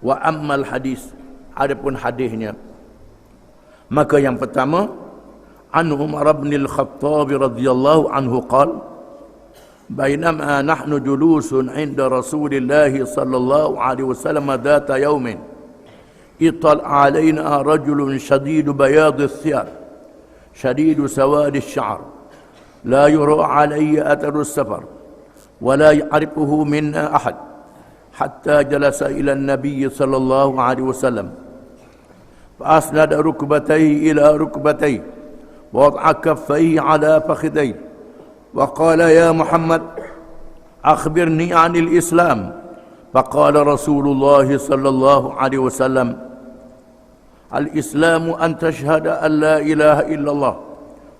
Wa ammal hadis, adapun hadisnya, maka yang pertama, an Umar bin al-Khattab radhiyallahu anhu qala bainama nahnu julusun 'inda Rasulillah sallallahu alaihi wasallam dhata yawmin ital 'alaina rajulun shadid bayad ath-thiyab shadid sawad ash-sha'r la yura 'alayhi athar as-safar wa la ya'rifuhu minna ahad hatta jalasa ila an-nabiy sallallahu alaihi wasallam fa asnada rukbatayhi ila rukbatayhi wa wada'a kaffayhi 'ala fakhidayhi wa qala ya Muhammad akhbirni 'anil Islam faqala Rasulullah sallallahu alaihi wasallam al-Islamu an tashhada an la ilaha illallah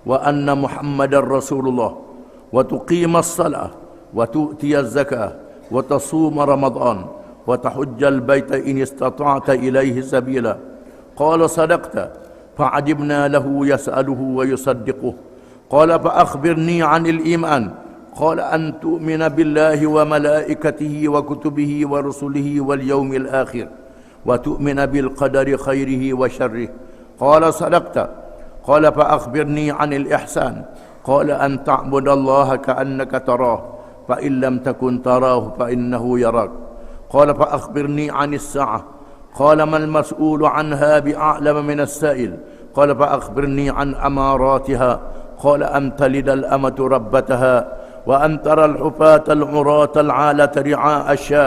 wa anna Muhammadar Rasulullah wa tuqima as-salah wa tu'ti az-zakah wa tasuma Ramadan wa tahujjal baita in istata'ta ilayhi sabila qala sadaqta fa'ajibna lahu yas'aluhu wa yusaddiquhu qala fa akhbirni 'anil iman qala an tu'mina billahi wa malaikatihi wa kutubihi wa rusulihi wal yawmil akhir wa tu'mina bil qadari khairihi wa syarrihi qala sadaqta qala fa akhbirni 'anil ihsan qala an ta'budallaha ka'annaka tarahu fa in lam takun tarahu fa innahu yarak qala fa akhbirni 'anis sa'ah qala mal mas'ulu 'anha bi'a'lama min as-sa'il qala fa akhbirni 'an amaratiha qala an talidal amatu rabbataha wa an taral hufatal uratal 'alata ri'a asya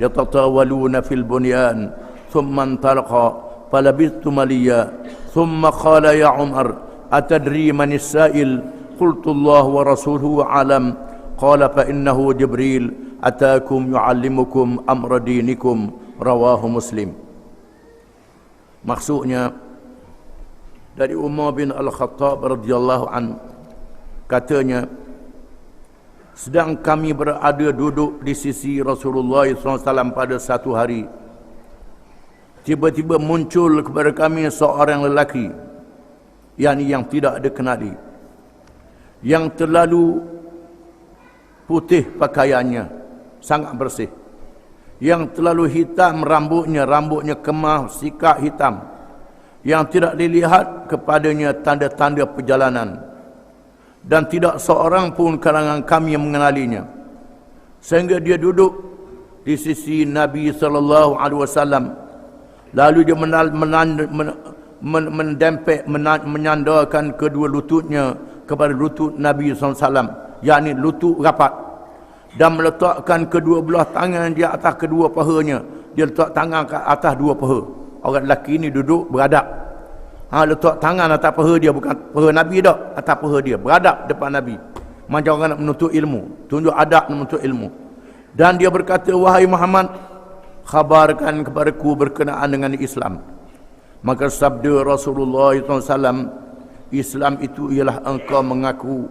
yatatawaluna fil bunyan thumma intalaqa falabithtu maliya thumma qala ya Umar atadri man as-sa'il qultu Allah wa rasuluhu a'lam qala fa innahu Jibril ataakum yu'allimukum amra dinikum rawahu Muslim. Maksudnya dari Umar bin Al-Khattab radhiyallahu an, katanya sedang kami berada duduk di sisi Rasulullah SAW pada satu hari, tiba-tiba muncul kepada kami seorang lelaki yang tidak dikenali, yang terlalu putih pakaiannya, sangat bersih, yang terlalu hitam rambutnya kemah sikak hitam, yang tidak dilihat kepadanya tanda-tanda perjalanan, dan tidak seorang pun kalangan kami yang mengenalinya, sehingga dia duduk di sisi Nabi sallallahu alaihi wasallam, lalu dia menyandarkan kedua lututnya kepada lutut Nabi sallallahu alaihi wasallam, yakni lutut rapat, dan meletakkan kedua belah tangan di atas kedua pahanya. Dia letak tangan ke atas dua paha. Orang lelaki ni duduk beradab. Letak tangan atas paha dia, bukan paha Nabi dak, atas paha dia, beradab depan Nabi. Macam orang nak menuntut ilmu, tunjuk adab menuntut ilmu. Dan dia berkata, wahai Muhammad, khabarkan kepadaku berkenaan dengan Islam. Maka sabda Rasulullah SAW, Islam itu ialah engkau mengaku,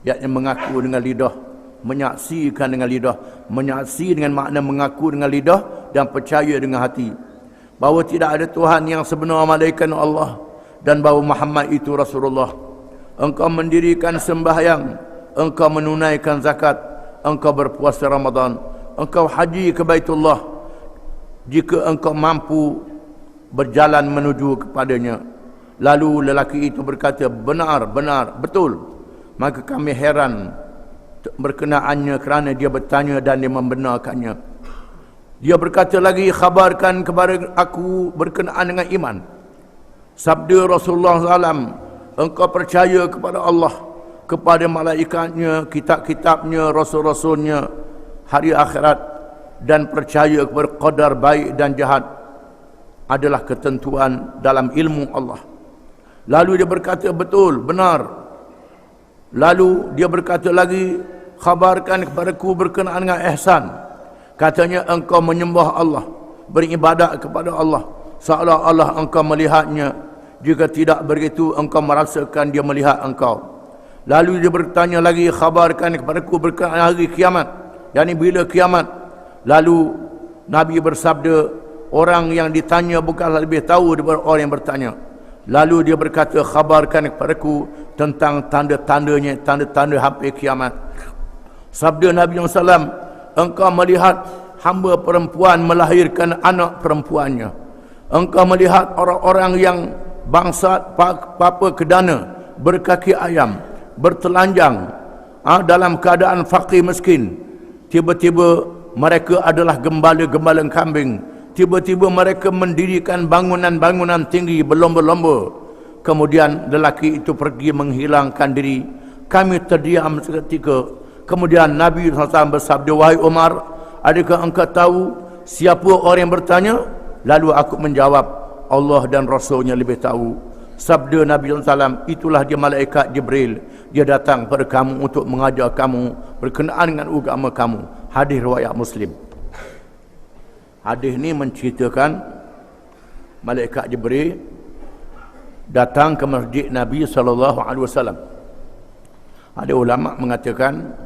yakni mengaku dengan lidah, menyaksikan dengan lidah, menyaksi dengan makna mengaku dengan lidah dan percaya dengan hati bahawa tidak ada Tuhan yang sebenar melainkan Allah, dan bahawa Muhammad itu Rasulullah. Engkau mendirikan sembahyang, engkau menunaikan zakat, engkau berpuasa Ramadan, engkau haji ke Baitullah jika engkau mampu berjalan menuju kepadanya. Lalu lelaki itu berkata, benar, benar, betul. Maka kami heran berkenaannya kerana dia bertanya dan dia membenarkannya. Dia berkata lagi, khabarkan kepada aku berkenaan dengan iman. Sabda Rasulullah SAW, engkau percaya kepada Allah, kepada malaikatnya, kitab-kitabnya, rasul-rasulnya, hari akhirat, dan percaya kepada qadar baik dan jahat adalah ketentuan dalam ilmu Allah. Lalu dia berkata, betul, benar. Lalu dia berkata lagi, khabarkan kepadaku berkenaan dengan ihsan. Katanya, engkau menyembah Allah, beribadat kepada Allah seolah-olah engkau melihatnya. Jika tidak begitu, engkau merasakan dia melihat engkau. Lalu dia bertanya lagi, khabarkan kepadaku berkenaan hari kiamat, yakni bila kiamat. Lalu Nabi bersabda, orang yang ditanya bukanlah lebih tahu daripada orang yang bertanya. Lalu dia berkata, khabarkan kepadaku tentang tanda-tandanya, tanda-tanda hampir kiamat. Sabda Nabi SAW, engkau melihat hamba perempuan melahirkan anak perempuannya. Engkau melihat orang-orang yang bangsat, papa kedana, berkaki ayam, bertelanjang, dalam keadaan fakir miskin. Tiba-tiba mereka adalah gembala-gembala kambing. Tiba-tiba mereka mendirikan bangunan-bangunan tinggi berlomba-lomba. Kemudian lelaki itu pergi menghilangkan diri. Kami terdiam seketika. Kemudian Nabi SAW bersabda, wahai Umar, adakah engkau tahu siapa orang yang bertanya? Lalu aku menjawab, Allah dan Rasulnya lebih tahu. Sabda Nabi SAW, itulah dia malaikat Jibril. Dia datang pada kamu untuk mengajar kamu berkenaan dengan agama kamu. Hadis riwayat Muslim. Hadis ni menceritakan malaikat Jibril datang ke masjid Nabi SAW. Ada ulama mengatakan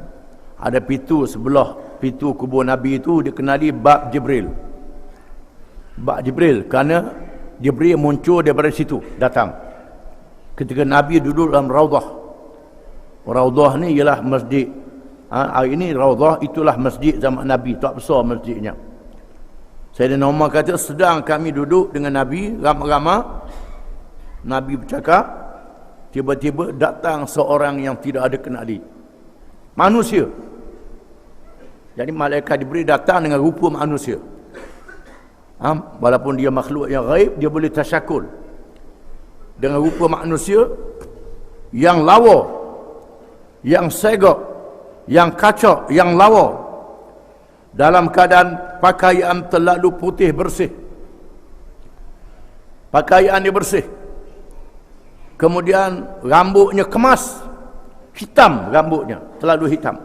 ada pintu sebelah pintu kubur Nabi itu dikenali bab Jibril. Bab Jibril kerana Jibril muncul daripada situ, datang ketika Nabi duduk dalam Raudah. Raudah ni ialah masjid. Hari ini Raudah itulah masjid zaman Nabi, tak besar masjidnya. Sayyidina Umar kata, sedang kami duduk dengan Nabi ramai-ramai, Nabi bercakap, tiba-tiba datang seorang yang tidak ada kenali, manusia. Jadi malaikat Jibril datang dengan rupa manusia. Walaupun dia makhluk yang gaib, dia boleh tasyakul dengan rupa manusia yang lawa, yang segak, yang kacak, yang lawa, dalam keadaan pakaian terlalu putih bersih. Pakaian dia bersih. Kemudian rambutnya kemas, hitam rambutnya, terlalu hitam.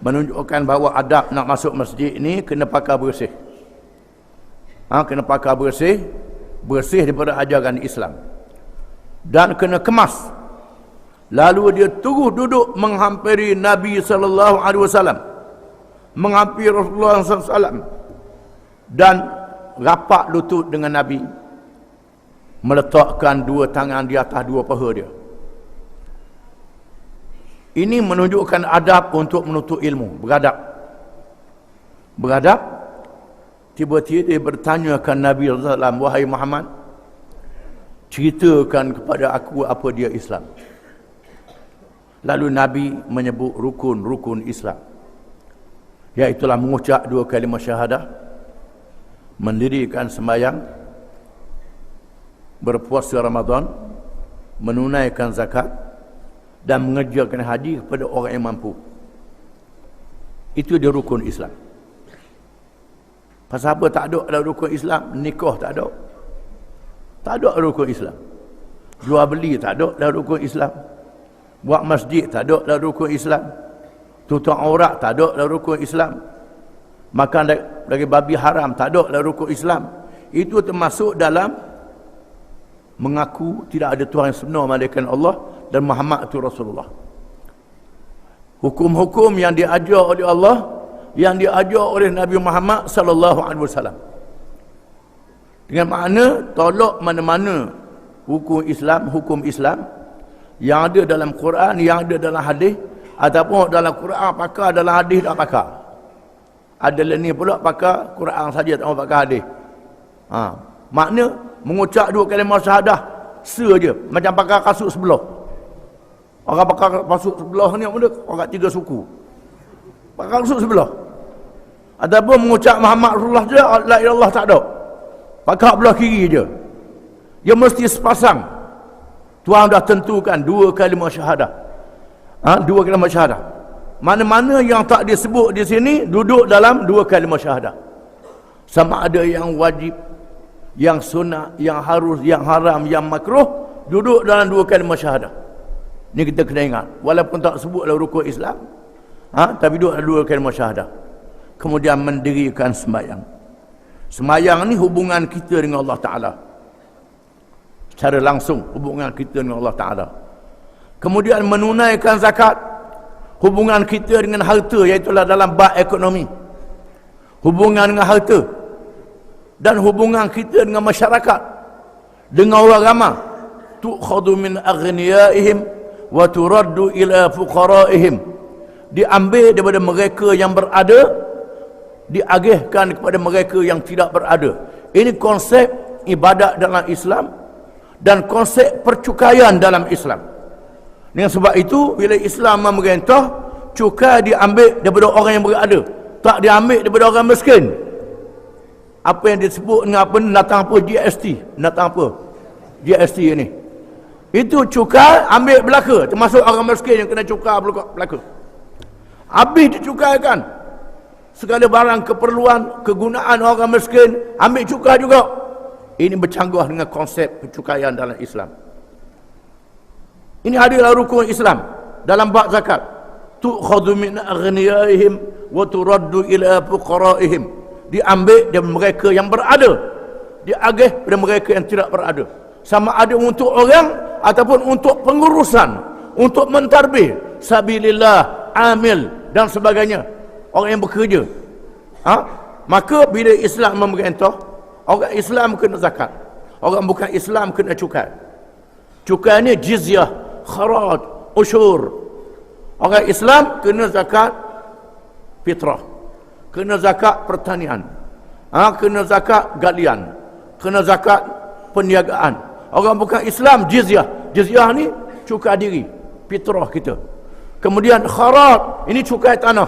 Menunjukkan bahawa adab nak masuk masjid ni kena pakai bersih. Kena pakai bersih, bersih daripada ajaran Islam. Dan kena kemas. Lalu dia terus duduk menghampiri Nabi SAW. Menghampiri Rasulullah SAW. Dan rapat lutut dengan Nabi. Meletakkan dua tangan di atas dua paha dia. Ini menunjukkan adab untuk menuntut ilmu. Beradab. Beradab. Tiba-tiba dia bertanyakan Nabi SAW, wahai Muhammad, ceritakan kepada aku apa dia Islam. Lalu Nabi menyebut rukun-rukun Islam. Iaitulah mengucap dua kalimah syahadah, mendirikan sembahyang, berpuasa Ramadan, menunaikan zakat, dan mengerjakan haji kepada orang yang mampu. Itu dia rukun Islam. Pasal apa tak ada dalam rukun Islam? Nikah tak ada. Tak ada rukun Islam. Jual beli tak ada dalam rukun Islam. Buat masjid tak ada dalam rukun Islam. Tutup aurat tak ada dalam rukun Islam. Makan dari babi haram tak ada dalam rukun Islam. Itu termasuk dalam mengaku tidak ada Tuhan yang sebenar melainkan Allah dan Muhammad itu Rasulullah. Hukum-hukum yang diajar oleh Allah, yang diajar oleh Nabi Muhammad sallallahu alaihi wasallam. Dengan makna tolak mana-mana hukum Islam yang ada dalam Quran, yang ada dalam hadis, ataupun dalam Quran pakar, dalam hadis tak pakar. Ada ni pula pakar Quran saja, tak pakar hadis. Makna mengucap dua kalimah syahadah saja, macam pakar kasut sebelah. Orang pakar kasut sebelah ni orang tiga suku. Pakar kasut sebelah. Ataupun mengucap Muhammad Rasulullah je, la ilaha illallah tak ada. Pakar belah kiri je. Dia mesti sepasang. Tuhan dah tentukan dua kalimah syahadah. Dua kalimah syahadah. Mana-mana yang tak disebut di sini duduk dalam dua kalimah syahadah. Sama ada yang wajib, yang sunnah, yang harus, yang haram, yang makruh, duduk dalam dua kalimah syahadah. Ni kita kena ingat. Walaupun tak sebut dalam rukun Islam, tapi duduk dalam dua kalimah syahadah. Kemudian mendirikan sembahyang. Sembahyang ni hubungan kita dengan Allah Ta'ala. Secara langsung hubungan kita dengan Allah Ta'ala. Kemudian menunaikan zakat. Hubungan kita dengan harta, iaitulah dalam bab ekonomi. Hubungan dengan harta. Dan hubungan kita dengan masyarakat. Dengan orang ramai. Tu'khadu min aghniyaihim wa turaddu ila fuqaraihim. Diambil daripada mereka yang berada, diagihkan kepada mereka yang tidak berada. Ini konsep ibadat dalam Islam dan konsep percukaian dalam Islam. Dengan sebab itu, bila Islam memerintah, cukai diambil daripada orang yang berada, tak diambil daripada orang miskin. Apa yang disebut dengan apa, datang apa, GST, datang apa, GST ini, itu cukai ambil belaka, termasuk orang miskin yang kena cukai belaka. Habis dicukaikan segala barang keperluan, kegunaan orang miskin, ambil cukai juga. Ini bercanggah dengan konsep percukaian dalam Islam. Ini adalah rukun Islam dalam bab zakat. Tu'khadhu min aghniyaihim wa turaddu ila fuqaraihim. Diambil dari mereka yang berada, diagih dari mereka yang tidak berada. Sama ada untuk orang ataupun untuk pengurusan, untuk mentarbih sabilillah, amil dan sebagainya, orang yang bekerja. Maka bila Islam memerintah, orang Islam kena zakat, orang bukan Islam kena cukai. Cukai ni jizyah, kharaj, usyur. Orang Islam kena zakat fitrah, kena zakat pertanian, kena zakat galian, kena zakat perniagaan. Orang bukan Islam jizyah. Jizyah ni cukai diri, fitrah kita. Kemudian kharaj, ini cukai tanah.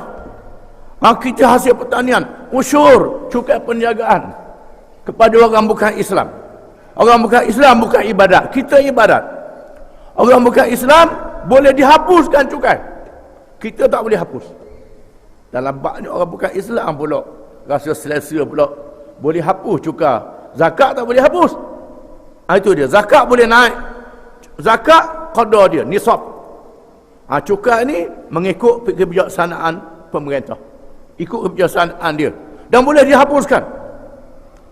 Kita hasil pertanian. Usyur, cukai perniagaan kepada orang bukan Islam. Orang bukan Islam bukan ibadat, kita ibadat. Orang bukan Islam boleh dihapuskan cukai, kita tak boleh hapus. Dalam bab ni orang bukan Islam pula rasa selesa pula boleh hapus cukai. Zakat tak boleh hapus. Itu dia. Zakat boleh naik, zakat qada dia nisab. Cukai ni mengikut kebijaksanaan pemerintah, ikut kebijaksanaan dia, dan boleh dihapuskan.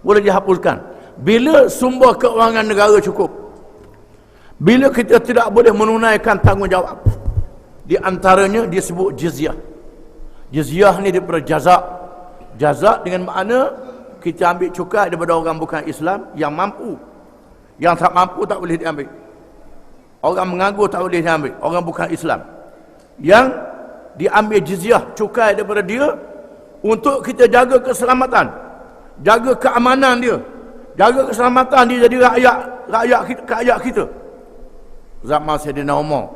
Boleh dihapuskan bila sumber keuangan negara cukup. Bila kita tidak boleh menunaikan tanggungjawab, di antaranya disebut jizyah. Jizyah ni daripada jazak. Jazak dengan makna kita ambil cukai daripada orang bukan Islam yang mampu. Yang tak mampu tak boleh diambil. Orang menganggur tak boleh diambil, orang bukan Islam. Yang diambil jizyah, cukai daripada dia untuk kita jaga keselamatan, jaga keamanan dia, jaga keselamatan dia jadi rakyat kita. Zaman Sayyidina Umar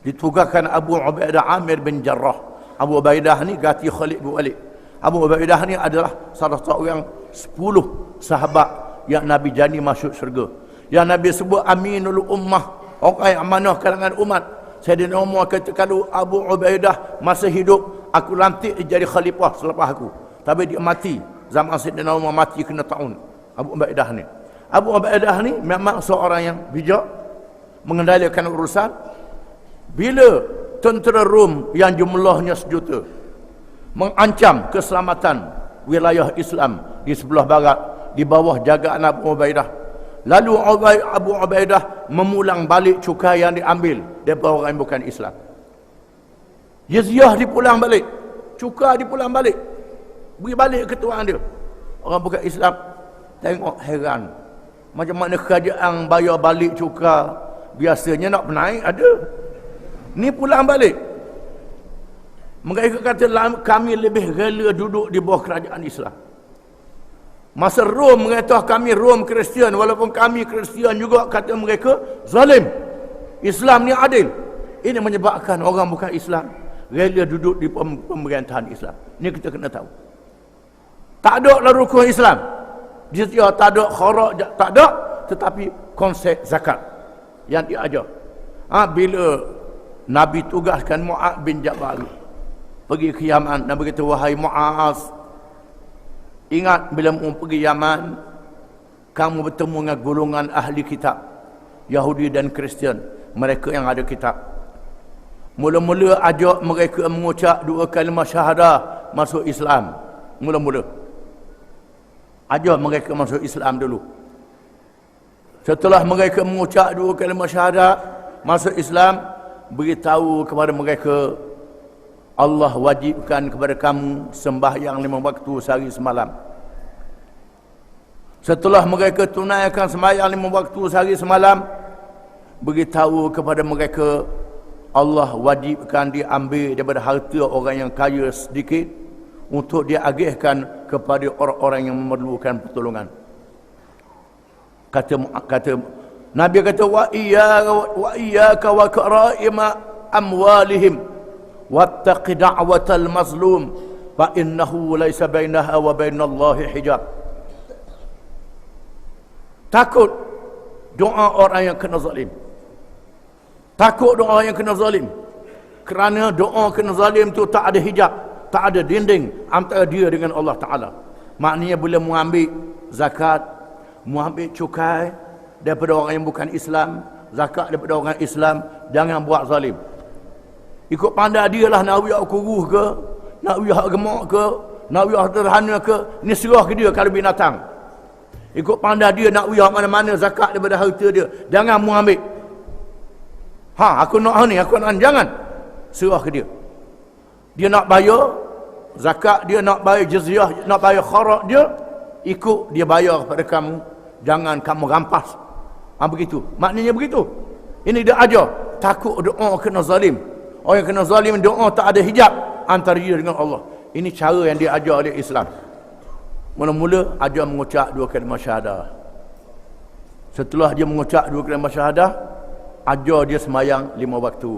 ditugaskan Abu Ubaidah Amir bin Jarrah. Abu Ubaidah ni ganti Khalid bin Walid. Abu Ubaidah ni adalah salah seorang 10 sahabat yang Nabi jani masuk syurga, yang Nabi sebut Aminul Ummah, orang yang amanah kalangan umat. Sayyidina Umar kata, kalau Abu Ubaidah masa hidup, aku lantik dia jadi khalifah selepas aku. Tapi dia mati, zaman Sayyidina Umar mati kena taun. Abu Ubaidah ni, Abu Ubaidah ni memang seorang yang bijak, mengendalikan urusan. Bila tentera Rom yang jumlahnya 1 juta mengancam keselamatan wilayah Islam di sebelah barat di bawah jagaan Abu Ubaidah, lalu Abu Ubaidah memulang balik cukai yang diambil daripada orang yang bukan Islam. Jizyah dipulang balik, cukai dipulang balik, beri balik ke tuan dia. Orang bukan Islam tengok heran, macam mana kerajaan bayar balik cukai, biasanya nak naik ada, ni pulang balik. Mereka kata kami lebih rela duduk di bawah kerajaan Islam. Masa Rom mengatakan kami Rom Kristian, walaupun kami Kristian juga, kata mereka zalim, Islam ni adil. Ini menyebabkan orang bukan Islam rela duduk di pemerintahan Islam. Ini kita kena tahu. Tak ada lah rukun Islam, jizyah tak ada, kharaj tak ada, tetapi konsep zakat yang diajar. Bila Nabi tugaskan Mu'adz bin Jabal pergi ke Yaman, Nabi kata, wahai Mu'adz, ingat bila mu pergi Yaman, kamu bertemu dengan golongan ahli kitab, Yahudi dan Kristian, mereka yang ada kitab. Mula-mula ajak mereka mengucap 2 kalimah syahadah masuk Islam. Mula-mula ajak mereka masuk Islam dulu. Setelah mereka mengucap 2 kalimah syahadah masuk Islam, beritahu kepada mereka, Allah wajibkan kepada kamu sembahyang 5 waktu sehari semalam. Setelah mereka tunaikan sembahyang 5 waktu sehari semalam, beritahu kepada mereka, Allah wajibkan diambil daripada harta orang yang kaya sedikit untuk diagihkan kepada orang-orang yang memerlukan pertolongan. Kata Nabi kata wa iyyaka wa karaima amwalihim wattaqi da'watal mazlum fa innahu laysa bainaha wa bainallahi hijab. Takut doa orang yang kena zalim. Takut doa yang kena zalim. Kerana doa kena zalim tu tak ada hijab, tak ada dinding antara dia dengan Allah Ta'ala. Maknanya bila mengambil zakat, mengambil cukai daripada orang yang bukan Islam, zakat daripada orang Islam, jangan buat zalim. Ikut pandai dia lah nak wiyak kuruh ke, nak wiyak gemak ke, nak wiyak terhana ke, ini serah ke dia kalau binatang. Ikut pandai dia nak wiyak mana-mana zakat daripada harta dia, jangan mengambil. Aku nak ni, aku nak, jangan. Serah ke dia. Dia nak bayar zakat, dia nak bayar jizyah, nak bayar kharak dia, ikut dia bayar kepada kamu, jangan kamu rampas. Begitu. Maknanya begitu. Ini dia ajar. Takut doa kena zalim. Orang yang kena zalim doa tak ada hijab antara dia dengan Allah. Ini cara yang dia ajar oleh Islam. Mula-mula ajar mengucap 2 kalimah syahadah. Setelah dia mengucap 2 kalimah syahadah, ajar dia sembahyang 5 waktu.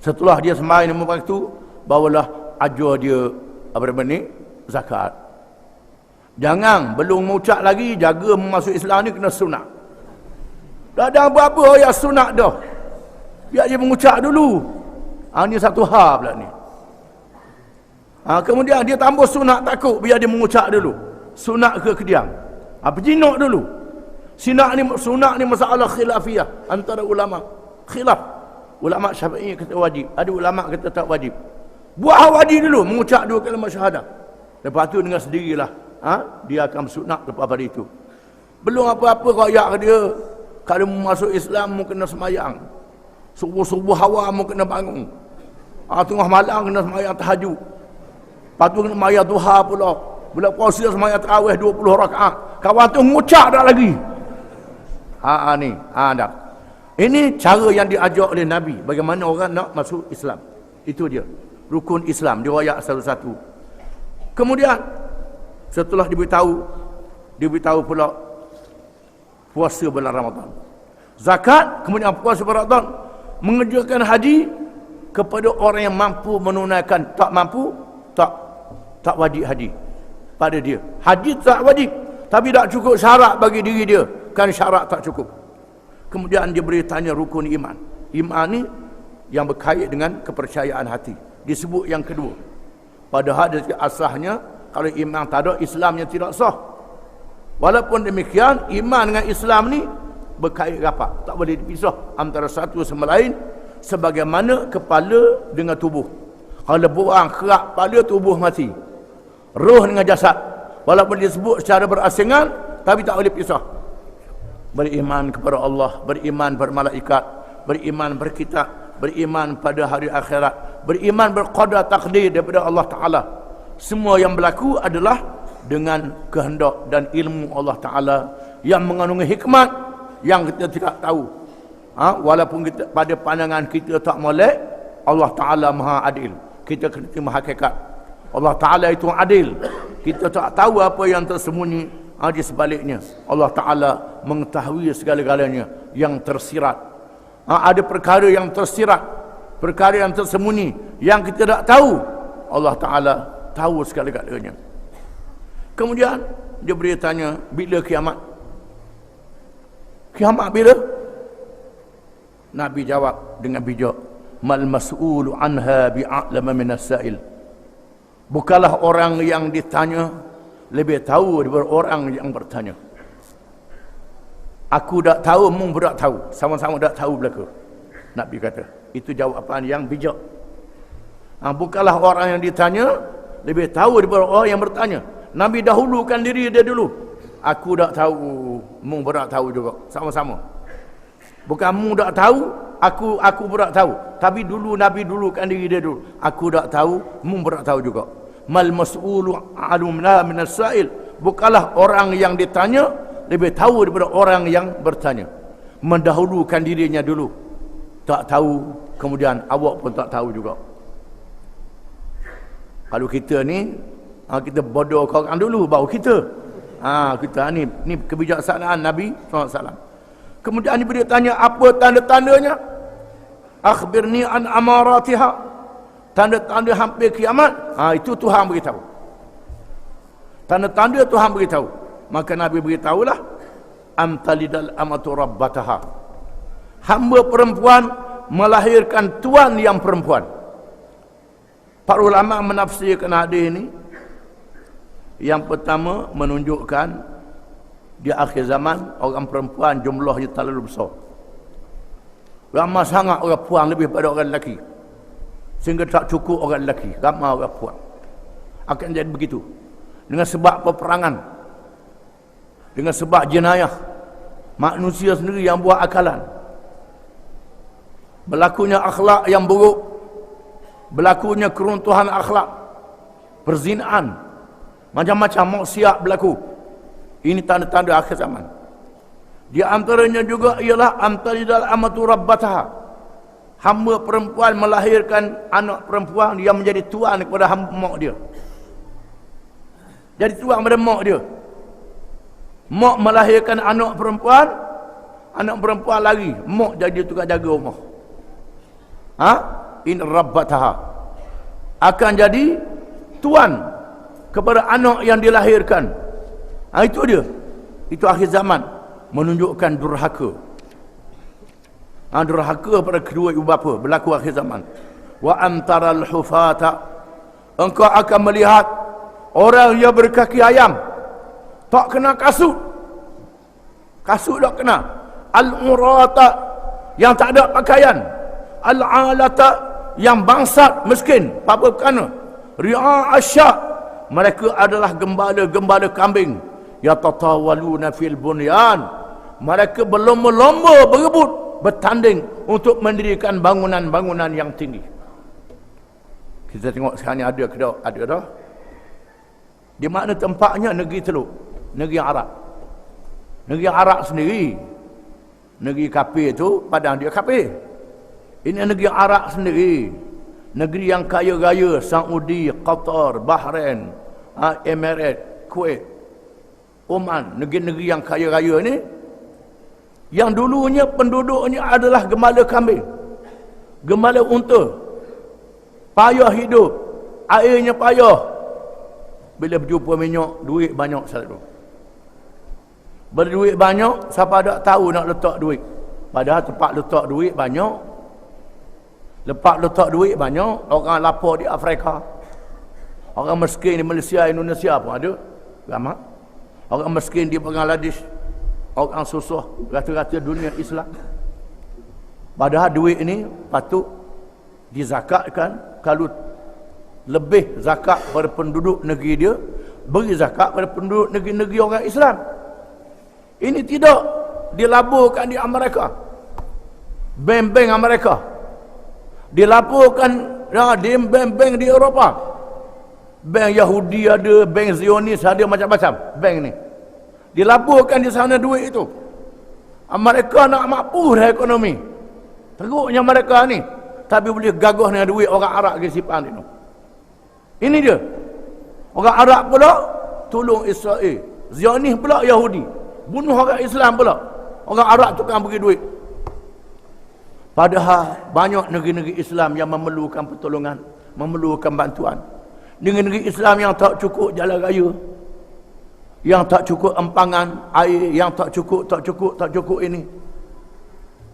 Setelah dia sembahyang 5 waktu, barulah ajar dia zakat. Jangan belum mengucap lagi, jaga masuk Islam ni kena sunat. Dah ada apa-apa yang sunat dah. Biar dia mengucap dulu. Ini satu hal pula ni. Kemudian dia tambah sunat takut, biar dia mengucap dulu. Sunat ke kediam. Berjinak dulu. Sunat ni masalah khilafiyah antara ulama. Khilaf. Ulama Syafi'i kata wajib, ada ulama kata tak wajib. Buat wajib dulu mengucap 2 kalimah syahadah. Lepas tu dengan sendirilah dia akan sunat lepas pada itu. Belum apa-apa royak dia. Kalau masuk Islam mu kena semayang. Subuh-subuh hawa mu kena bangun. Tengah malam kena semayang tahajud. Lepas tu kena semayang duha pula. Bulan puasa semayang tarawih 20 rakaat. Kawan tu mengucap dah lagi. Ni. Dah. Ini cara yang diajar oleh Nabi. Bagaimana orang nak masuk Islam. Itu dia. Rukun Islam. Diriwayat satu-satu. Kemudian, setelah diberitahu pula puasa bulan Ramadan. Zakat, kemudian puasa bulan Ramadan. Mengerjakan haji kepada orang yang mampu menunaikan. Tak mampu, tak wajib haji pada dia. Haji tak wajib. Tapi tak cukup syarat bagi diri dia. Kan syarat tak cukup. Kemudian dia bertanya rukun iman. Iman ni yang berkait dengan kepercayaan hati. Disebut yang kedua. Padahal dari asasnya, kalau iman tak ada, Islamnya tidak sah. Walaupun demikian, iman dengan Islam ni berkait rapat. Tak boleh dipisah antara satu sama lain. Sebagaimana kepala dengan tubuh. Kalau buang kerak kepala, tubuh mati. Roh dengan jasad. Walaupun disebut secara berasingan, tapi tak boleh pisah. Beriman kepada Allah, beriman pada malaikat, beriman berkitab, beriman pada hari akhirat, beriman berqadar takdir daripada Allah Ta'ala. Semua yang berlaku adalah dengan kehendak dan ilmu Allah Ta'ala yang mengandungi hikmat yang kita tidak tahu. Walaupun kita, pada pandangan kita tak molek, Allah Ta'ala maha adil. Kita kena terima hakikat. Allah Ta'ala itu adil. Kita tak tahu apa yang tersembunyi di sebaliknya. Allah Ta'ala mengetahui segala-galanya yang tersirat. Ada perkara yang tersirat, perkara yang tersembunyi, yang kita tak tahu. Allah Ta'ala tahu segala-galanya. Kemudian dia bertanya, bila kiamat? Kiamat bila? Nabi jawab dengan bijak, mal mas'ulu anha bi'a'lama minas sa'il. Bukanlah orang yang ditanya lebih tahu daripada orang yang bertanya. Aku tak tahu, mung pun tak tahu. Sama-sama tak tahu belaka. Nabi kata. Itu jawapan yang bijak. Bukanlah orang yang ditanya lebih tahu daripada orang yang bertanya. Nabi dahulukan diri dia dulu. Aku tak tahu, mung pun tak tahu juga. Sama-sama. Bukan mung tak tahu, aku pun tak tahu. Tapi dulu Nabi dulukan diri dia dulu. Aku tak tahu, mung pun tak tahu juga. Mal mas'ulu alumna minas sa'il. Bukanlah orang yang ditanya lebih tahu daripada orang yang bertanya. Mendahulukan dirinya dulu. Tak tahu, kemudian awak pun tak tahu juga. Kalau kita ni, kita bodoh korang dulu, baru kita. Kita ni kebijaksanaan Nabi SAW. Kemudian dia tanya, apa tanda-tandanya? Akhbirni an amaratiha. Tanda-tanda hampir kiamat. Itu Tuhan beritahu. Tanda-tanda Tuhan beritahu. Maka Nabi beritahulah, amtalidal amatu rabbataha. Hamba perempuan melahirkan tuan yang perempuan. Para ulama menafsirkan hadis ini. Yang pertama menunjukkan di akhir zaman orang perempuan jumlahnya terlalu besar. Ramai sangat orang puan lebih pada orang lelaki. Sehingga tak cukup orang lelaki, ramai orang puan. Akan jadi begitu. Dengan sebab peperangan. Dengan sebab jenayah. Manusia sendiri yang buat akalan. Berlakunya akhlak yang buruk. Berlakunya keruntuhan akhlak. Perzinaan. Macam-macam maksiat berlaku. Ini tanda-tanda akhir zaman. Di antaranya juga ialah amtalidal amatu rabbataha. Hamba perempuan melahirkan anak perempuan yang menjadi tuan kepada hamba mak dia. Jadi tuan kepada mak dia. Mak melahirkan anak perempuan lari. Mak jadi tukang jaga rumah. In rabbataha. Akan jadi tuan kepada anak yang dilahirkan. Itu dia. Itu akhir zaman. Menunjukkan durhaka. Durhaka pada kedua ibu bapa. Berlaku akhir zaman. Wa antaral hufata. Engkau akan melihat orang yang berkaki ayam. Tak kena kasut. Kasut tak kena. Al-urata. Yang tak ada pakaian. Al-alata. Yang bangsat miskin. Apa kerana? Ri'a asyak. Mereka adalah gembala-gembala kambing. Yatatawaluna fil bunyan. Mereka berlomba-lomba berebut, bertanding untuk mendirikan bangunan-bangunan yang tinggi. Kita tengok sekarang ni ada ke tak? Ada dah. Di mana tempatnya? Negeri Teluk. Negeri Arab. Negeri Arab sendiri. Negeri kafir tu, padang dia kafir. Ini negeri Arab sendiri. Negeri yang kaya raya. Saudi, Qatar, Bahrain, Emirates, Kuwait, Oman. Negeri-negeri yang kaya raya ni, yang dulunya penduduknya adalah gembala kambing, gembala unta, payah hidup, airnya payah. Bila berjumpa minyak, duit banyak selalu. Berduit banyak, siapa tak tahu nak letak duit. Padahal tempat letak duit banyak. Lepas letak duit banyak, orang lapar di Afrika. Orang miskin di Malaysia, Indonesia pun ada. Ramai. Orang miskin di Bangladesh. Orang susah rata-rata dunia Islam. Padahal duit ini patut dizakatkan. Kalau lebih zakat pada penduduk negeri dia, beri zakat pada penduduk negeri-negeri orang Islam. Ini tidak dilaburkan di Amerika. Bank-bank Amerika. Dilaporkan di bank-bank di Eropah. Bank Yahudi ada, bank Zionis ada, macam-macam bank ni. Dilaporkan di sana duit itu. Mereka nak mampu dah ekonomi. Teruknya mereka ni. Tapi boleh gagah dengan duit orang Arab ke simpan itu. Ini dia. Orang Arab pula tolong Israel. Zionis pula Yahudi. Bunuh orang Islam pula. Orang Arab tukang bagi duit. Padahal banyak negeri-negeri Islam yang memerlukan pertolongan, memerlukan bantuan. Negeri-negeri Islam yang tak cukup jalan raya, yang tak cukup empangan air, yang tak cukup ini.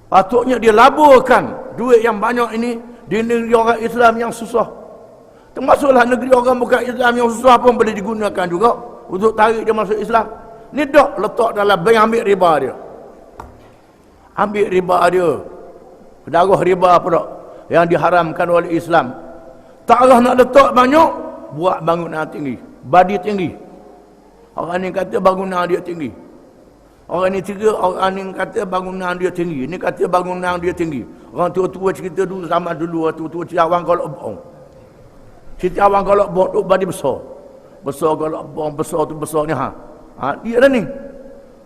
Patutnya dia laburkan duit yang banyak ini di negeri orang Islam yang susah. Termasuklah negeri orang bukan Islam yang susah pun boleh digunakan juga untuk tarik dia masuk Islam. Ni dak letak dalam bank, ambil riba dia. Ambil riba dia. Darah riba pula yang diharamkan oleh Islam. Taklah nak letak banyak, buat bangunan tinggi, badi tinggi. Orang ni kata bangunan dia tinggi. Orang ni kata bangunan dia tinggi. Ni kata bangunan dia tinggi. Orang tua-tua cerita dulu, zaman dulu tua-tua cerita awang golok bong. Cerita awang golok bong tu badi besar. Besar golok bong, besar tu besarnya dia dah ni.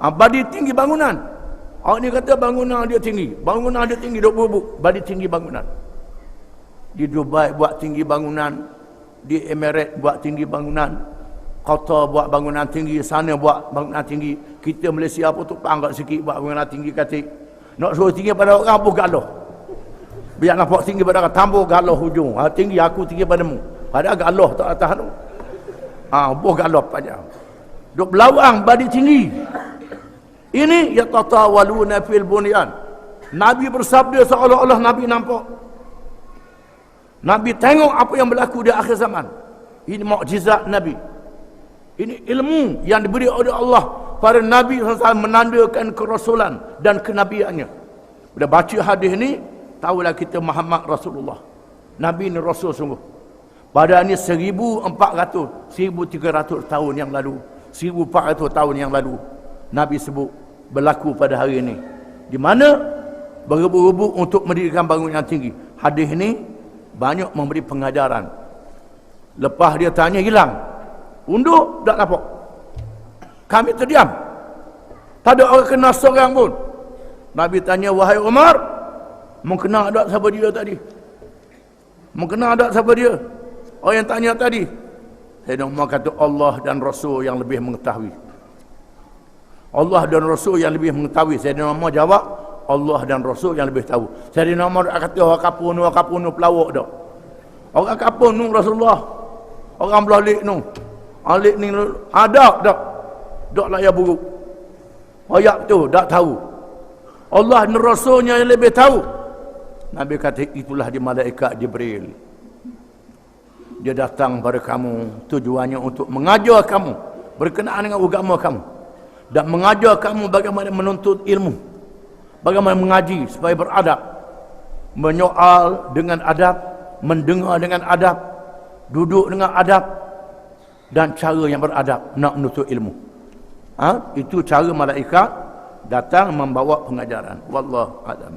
Badi tinggi bangunan. Orang ni kata bangunan dia tinggi. Bangunan dia tinggi 20 buk. Badi tinggi bangunan. Di Dubai buat tinggi bangunan. di Emirates buat tinggi bangunan, Qatar buat bangunan tinggi, sana buat bangunan tinggi. Kita Malaysia pun tu panggak sikit buat bangunan tinggi katik. Nak suruh tinggi pada orang pun galuh. Biar nampak tinggi pada orang, tambah galuh hujung. Tinggi aku tinggi padamu. Padahal galuh tak atas tu. Buah galuh panjang. Duk belawang badi tinggi. Ini yatatawaluna fil bunyan. Nabi bersabda seolah-olah Nabi nampak. Nabi tengok apa yang berlaku di akhir zaman. Ini mukjizat Nabi. Ini ilmu yang diberi oleh Allah pada Nabi SAW, menandakan kerasulan dan kenabiannya. Bila baca hadis ni, tahulah kita Muhammad Rasulullah. Nabi ni Rasul sungguh. Pada ni 1400, 1300 tahun yang lalu, 1400 tahun yang lalu, Nabi sebut berlaku pada hari ini. Di mana berebut-rebut untuk mendirikan bangunan yang tinggi. Hadis ni banyak memberi pengajaran. Lepas dia tanya hilang. Undur tak nampak. Kami terdiam. Tak ada orang kenal seorang pun. Nabi tanya, wahai Umar, mau kenal tak siapa dia tadi? Mau kenal tak siapa dia? Orang yang tanya tadi. Sayyidina Umar kata, Allah dan Rasul yang lebih mengetahui. Allah dan Rasul yang lebih mengetahui. Sayyidina Umar jawab, Allah dan Rasul yang lebih tahu. Sayyidina Umar kata, orang kapun nu pelawak dah. Orang kapun nu Rasulullah. Orang belah lik nu. Alik ni ada tak? Tak layak buruk. Ayat tu tak tahu. Allah dan Rasulnya yang lebih tahu. Nabi kata, itulah di malaikat Jibril. Dia datang pada kamu, tujuannya untuk mengajar kamu berkenaan dengan agama kamu dan mengajar kamu bagaimana menuntut ilmu, bagaimana mengaji supaya beradab, menyoal dengan adab, mendengar dengan adab, duduk dengan adab, dan cara yang beradab nak menuntut ilmu. Itu cara malaikat datang membawa pengajaran. Wallahu a'lam.